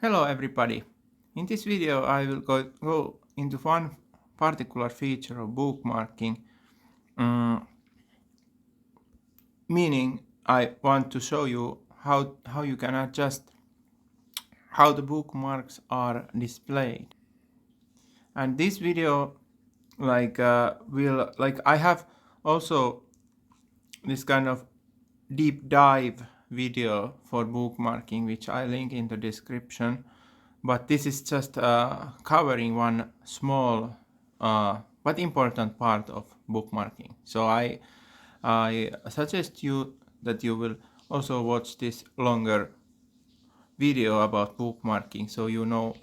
Hello everybody. In this video I will go into one particular feature of bookmarking, meaning I want to show you how you can adjust how the bookmarks are displayed. And this video I have also this kind of deep dive video for bookmarking which I link in the description. But this is just covering one small but important part of bookmarking. So I suggest you that you will also watch this longer video about bookmarking so you know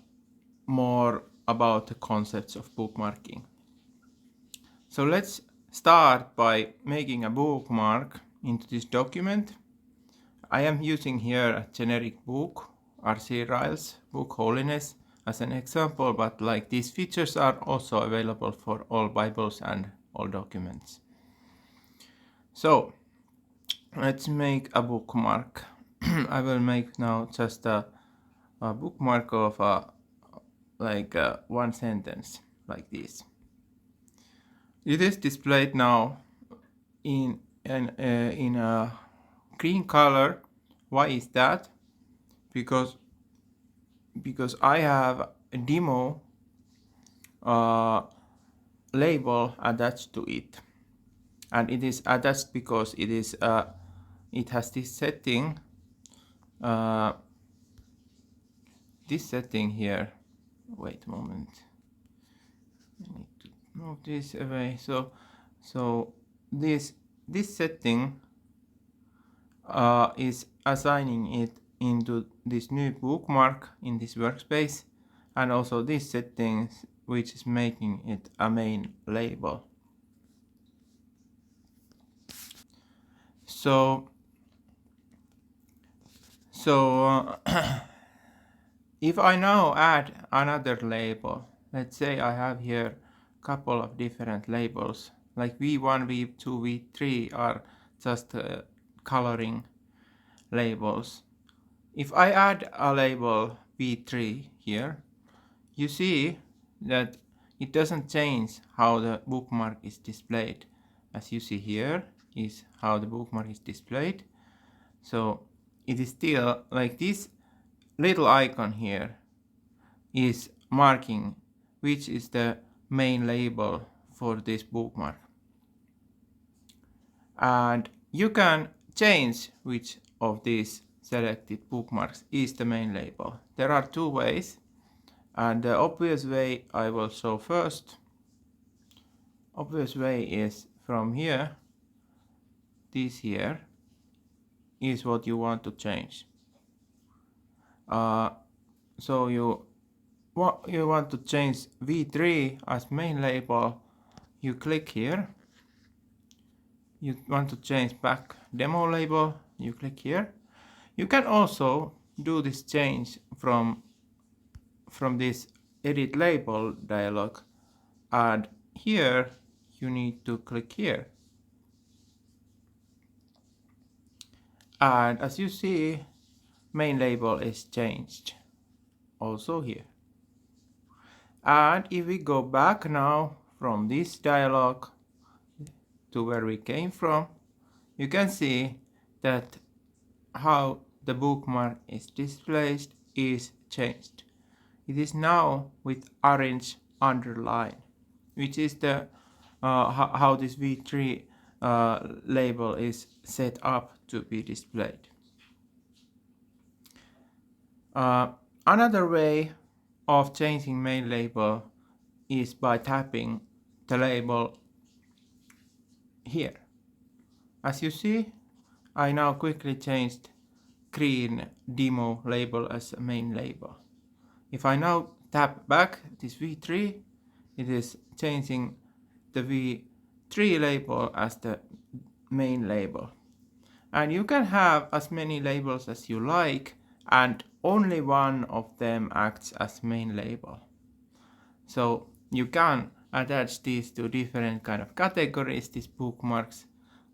more about the concepts of bookmarking. So let's start by making a bookmark into this document. I am using here a generic book, R.C. Ryle's book Holiness, as an example, but like these features are also available for all Bibles and all documents. So let's make a bookmark. I will make now just a bookmark of one sentence like this. It is displayed now in a green color. Why is that? Because I have a demo label attached to it, and it is attached because it has this setting here. Wait a moment, I need to move this away. So this setting is assigning it into this new bookmark in this workspace, and also this settings which is making it a main label. So if I now add another label, let's say I have here a couple of different labels like V1, V2, V3 are just coloring labels. If I add a label V3 here, you see that it doesn't change how the bookmark is displayed. As you see here is how the bookmark is displayed. So it is still like this little icon here is marking which is the main label for this bookmark. And you can change which of these selected bookmarks is the main label. There are two ways, and the obvious way I will show first. Obvious way is from here. This here is what you want to change. So you want to change V3 as main label. You click here. You want to change back demo label. You click here. You can also do this change from this edit label dialog, and here you need to click here. And as you see, main label is changed also here. And if we go back now from this dialog to where we came from, you can see that how the bookmark is displayed is changed. It is now with orange underline, which is the how this V3 label is set up to be displayed. Another way of changing main label is by tapping the label here. As you see, I now quickly changed green demo label as a main label. If I now tap back this V3, it is changing the V3 label as the main label. And you can have as many labels as you like, and only one of them acts as main label. So you can attach these to different kind of categories, these bookmarks,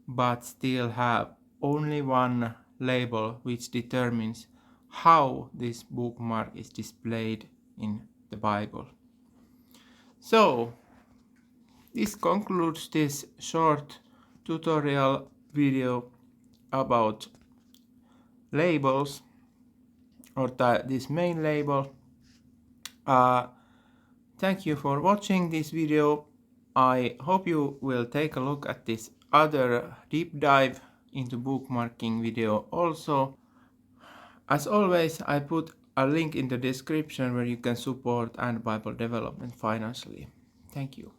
but still have only one label which determines how this bookmark is displayed in the Bible. So this concludes this short tutorial video about labels, or this main label. Thank you for watching this video. I hope you will take a look at this other deep dive into bookmarking video also. As always, I put a link in the description where you can support and Bible development financially. Thank you.